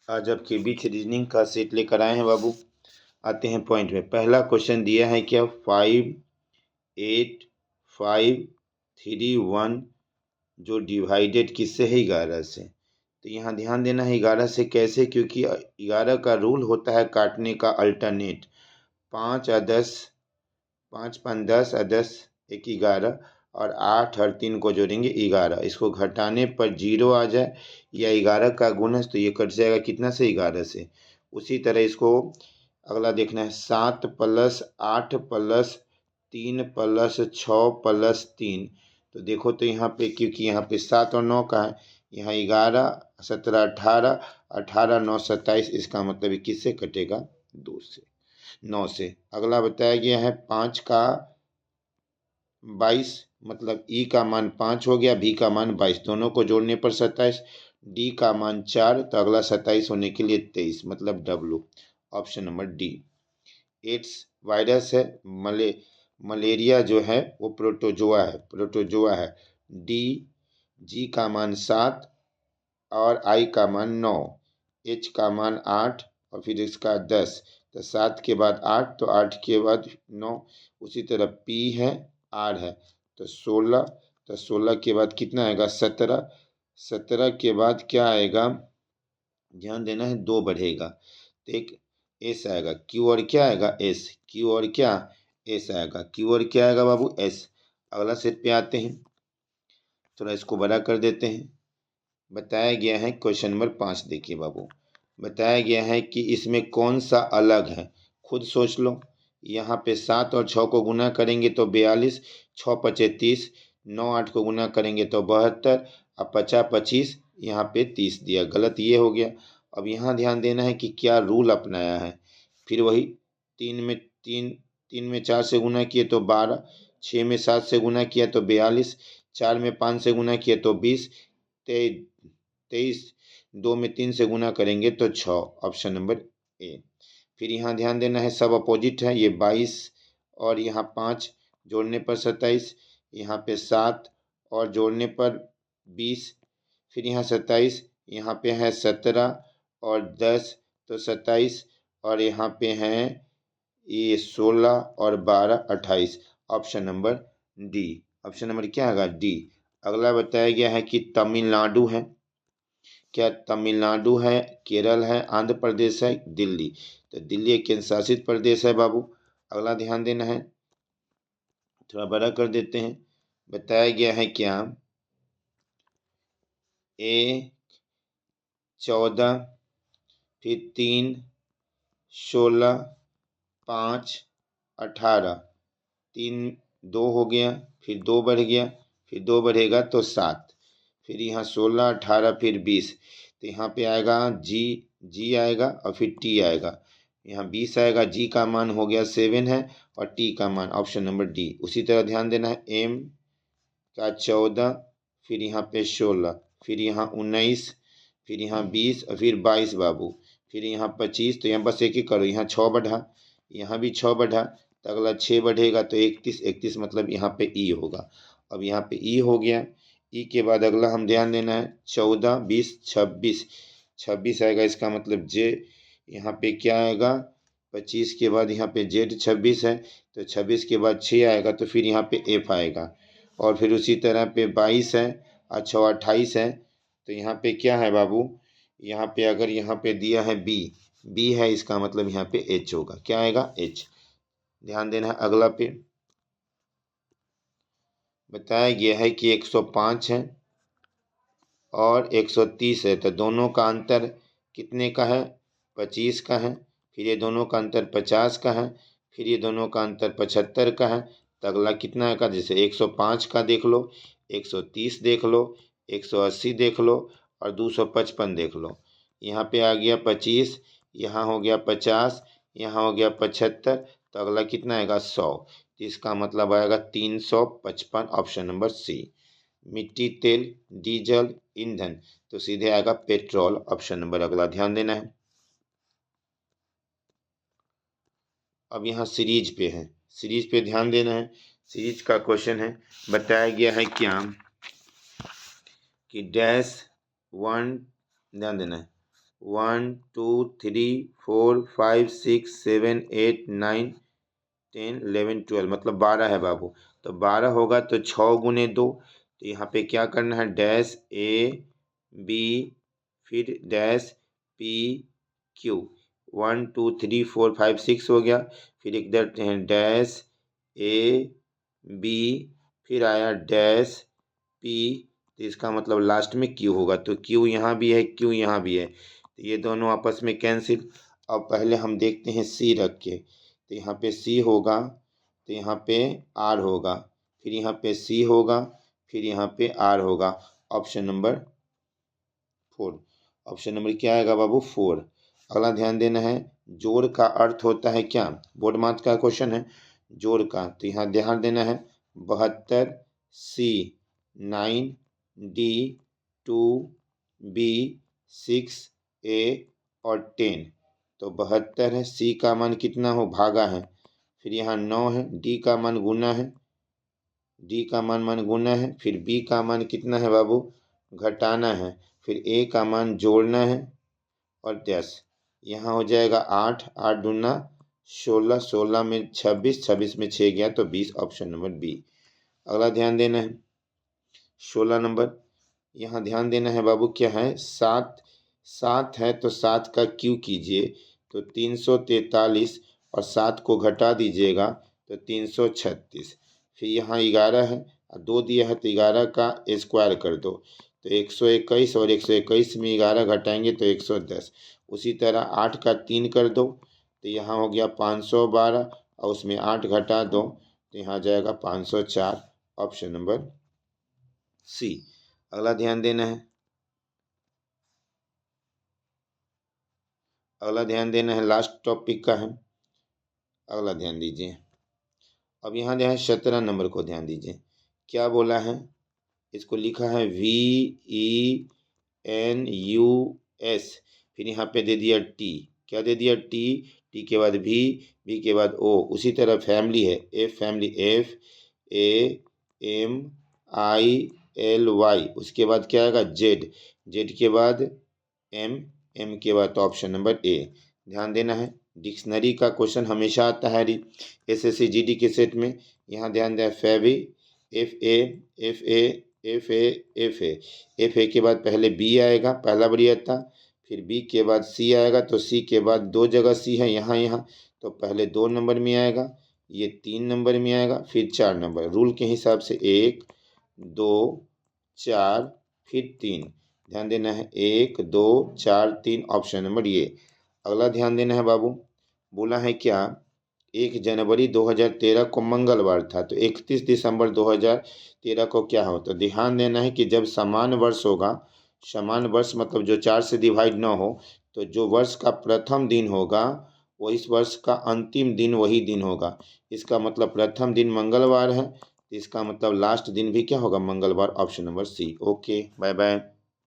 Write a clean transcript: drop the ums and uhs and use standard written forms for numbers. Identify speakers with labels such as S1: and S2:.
S1: आज आपके बीच रीजनिंग का सेट लेकर आए हैं बाबू। आते हैं पॉइंट में। पहला क्वेश्चन दिया है क्या 5, 8, 5, 3, 1 जो डिवाइडेड किससे है 11 से। तो यहाँ ध्यान देना है 11 से कैसे, क्योंकि 11 का रूल होता है काटने का अल्टरनेट। 5 और 10, 5 5 10 और 10 एक 11 और 8 और 3 को जोड़ेंगे 11। इसको घटाने पर 0 आ जाए या 11 का गुणज तो ये कट जाएगा कितना से 11 से। उसी तरह इसको अगला देखना है 7 + 8 + 3 + 6 + 3। तो देखो तो यहाँ पे क्योंकि यहाँ पे 7 और 9 का है, यहाँ 11 17 18 18 9 27, इसका मतलब ये किससे कटेगा 2 से 9 से। अगला बताया गया है 5 का 22, मतलब ई का मान 5 हो गया, बी का मान 22, दोनों को जोड़ने पर 27, डी का मान 4, तो अगला 27 होने के लिए 23, मतलब W, option number D. AIDS virus है, मलेरिया जो है वो प्रोटोजोआ है। डी, जी का मान 7 और आई का मान 9, एच का मान 8 और फिर इसका 10, तो 7 के बाद 8 तो 8 के बाद 9। उसी तरह पी है, आर है, तो 16, तो 16 के बाद कितना आएगा 17, 17 के बाद क्या आएगा, ध्यान देना है 2 बढ़ेगा तो एक एस आएगा, क्यू और क्या आएगा एस, क्यू और क्या एस आएगा, क्यू और क्या आएगा बाबू एस। अगला सेट पे आते हैं, थोड़ा इसको बड़ा कर देते हैं। बताया गया है क्वेश्चन नंबर 5, देखिए बाबू, बताया गया है कि इसमें कौन सा अलग है, खुद सोच लो। यहाँ पे 7 और 6 को गुना करेंगे तो 42, 6 पचे 30, 9 8 को गुना करेंगे तो 72 और 50 25, यहाँ पे 30 दिया, गलत ये हो गया। अब यहाँ ध्यान देना है कि क्या रूल अपनाया है। फिर वही 3 में 4 से गुना किए तो 12, 6 में 7 से गुना किया तो 42, 4 में 5 से गुना किया तो 20, 23, 2 में 3 से गुना करेंगे तो 6, ऑप्शन नंबर ए। फिर यहाँ ध्यान देना है सब अपोजिट है, ये 22 और यहाँ 5 जोड़ने पर 27, यहाँ पे 7 और जोड़ने पर 20, फिर यहाँ 27, यहाँ पे है 17 और 10 तो 27, और यहाँ पे हैं ये 16 और 12 28, option number D. Option number क्या होगा डी। अगला बताया गया है कि तमिलनाडु है, क्या तमिलनाडु है, केरल है, आंध्र प्रदेश है, दिल्ली। तो दिल्ली एक केंद्र शासित प्रदेश है बाबू। अगला ध्यान देना है, थोड़ा बड़ा कर देते हैं। बताया गया है क्या ए 14, फिर 3 16 5 18, 3 2 हो गया, फिर 2 बढ़ गया, फिर 2 बढ़ेगा तो 7, फिर यहाँ 16 18 फिर 20, तो यहाँ पे आएगा जी आएगा और फिर टी आएगा। यहाँ 20 आएगा, जी का मान हो गया 7 है और टी का मान ऑप्शन नंबर डी। उसी तरह ध्यान देना है एम का 14, फिर यहाँ पे 16, फिर यहाँ 19, फिर यहाँ 20 और फिर 22 बाबू, फिर यहाँ 25, तो यहाँ बस एक ही करो, यहाँ 6 बढ़ा, यहाँ भी 6 बढ़ा, तो अगला 6 बढ़ेगा तो 31, 31 मतलब यहाँ पे ई होगा। अब यहाँ पे ई हो गया, ई के बाद अगला हम ध्यान देना है 14 20 26, 26 आएगा, इसका मतलब जे। यहाँ पे क्या आएगा 25 के बाद यहाँ पे जेड 26 है, तो 26 के बाद 6 आएगा तो फिर यहाँ पे एफ आएगा, और फिर उसी तरह पे 22 है और 6 28 है, तो यहाँ पे क्या है बाबू, यहाँ पे अगर यहाँ पे दिया है बी है, इसका मतलब यहाँ पे एच होगा, क्या आएगा एच। ध्यान देना है अगला पे। बताया गया है कि 105 है और 130 है, तो दोनों का अंतर कितने का है 25 का है, फिर ये दोनों का अंतर 50 का है, फिर ये दोनों का अंतर 75 का है, तो अगला कितना का, जैसे 105 का देख लो, 130 देख लो, 180 देख लो और 255 देख लो। यहाँ पे आ गया 25, यहाँ हो गया 50, यहाँ हो गया 75, तो अगला कितना आएगा 100, इसका मतलब आएगा 355, ऑप्शन नंबर सी। मिट्टी तेल डीजल ईंधन, तो सीधे आएगा पेट्रोल, ऑप्शन नंबर अगला ध्यान देना है। अब यहाँ सीरीज पे है, सीरीज पे ध्यान देना है। सीरीज का क्वेश्चन है, बताया गया है क्या कि डैश 1, ध्यान देना है, 1 2 3 4 5 6 7 8 9 10 11 12 मतलब 12 है बाबू। तो 12 होगा तो 6 गुने 2, तो यहाँ पे क्या करना है, डैश ए बी फिर डैश पी क्यू। 1 2 3 4 5 6 हो गया, फिर इधर डैश ए बी फिर आया डैश पी, तो इसका मतलब लास्ट में क्यू होगा। तो क्यू यहाँ भी है, क्यू यहाँ भी है, तो ये दोनों आपस में कैंसिल। अब पहले हम देखते हैं सी रख के, तो यहाँ पे सी होगा, तो यहाँ पे आर होगा, फिर यहाँ पे सी होगा, फिर यहाँ पे आर होगा। Option number 4। ऑप्शन नंबर क्या आएगा बाबू, 4। अगला ध्यान देना है, जोड़ का अर्थ होता है क्या, बोर्ड मार्क्स का क्वेश्चन है जोड़ का। तो यहाँ ध्यान देना है 72 सी 9 डी 2 बी 6 ए और 10। तो 72 है, सी का मान कितना हो, भागा है, फिर यहाँ 9 है, डी का मान गुना है, डी का मान गुना है, फिर बी का मान कितना है बाबू, घटाना है, फिर ए का मान जोड़ना है और 10। यहाँ हो जाएगा 8 8 दूना 16 16 में 26 26 में 6 गया तो 20। Option number B. अगला ध्यान देना है 16 नंबर, यहाँ ध्यान देना है बाबू क्या है, 7 7 है तो 7 का क्यू कीजिए तो 343 और 7 को घटा दीजिएगा तो 336। फिर यहाँ 11 है, 2 दिया है तो 11 का स्क्वायर कर दो तो 121 और 121 में 11 घटाएंगे तो 110। उसी तरह 8 का 3 कर दो तो यहाँ हो गया 512 और उसमें 8 घटा दो तो यहाँ जाएगा 504। Option number C. अगला ध्यान देना है, अगला ध्यान देना है लास्ट टॉपिक का है। अगला ध्यान दीजिए, अब यहाँ ध्यान 17 नंबर को ध्यान दीजिए, क्या बोला है, इसको लिखा है VENUS, फिर यहाँ पे दे दिया टी, क्या दे दिया टी, टी के बाद भी, भी के बाद ओ। उसी तरह फैमिली है एफ, फैमिली FAMILY, उसके बाद क्या आएगा जेड, जेड के बाद एम, एम के बाद तो ऑप्शन नंबर ए। ध्यान देना है डिक्शनरी का क्वेश्चन हमेशा आता है SSC GD के सेट में। यहाँ ध्यान दें फैबी FA के बाद पहले बी आएगा, पहला बढ़िया, फिर बी के बाद सी आएगा, तो सी के बाद 2 जगह सी है यहाँ तो पहले 2 नंबर में आएगा, ये 3 नंबर में आएगा, फिर 4 नंबर। रूल के हिसाब से 1 2 4 फिर 3। ध्यान देना है 1 2 4 3 ऑप्शन नंबर ये। अगला ध्यान देना है बाबू, बोला है क्या 1 जनवरी 2013 को मंगलवार था तो 31 दिसंबर 2013 को क्या हो। तो ध्यान देना है कि जब समान वर्ष होगा, समान वर्ष मतलब जो 4 से डिवाइड ना हो, तो जो वर्ष का प्रथम दिन होगा वो इस वर्ष का अंतिम दिन वही दिन होगा। इसका मतलब प्रथम दिन मंगलवार है, इसका मतलब लास्ट दिन भी क्या होगा, मंगलवार। Option number C. Okay, bye bye.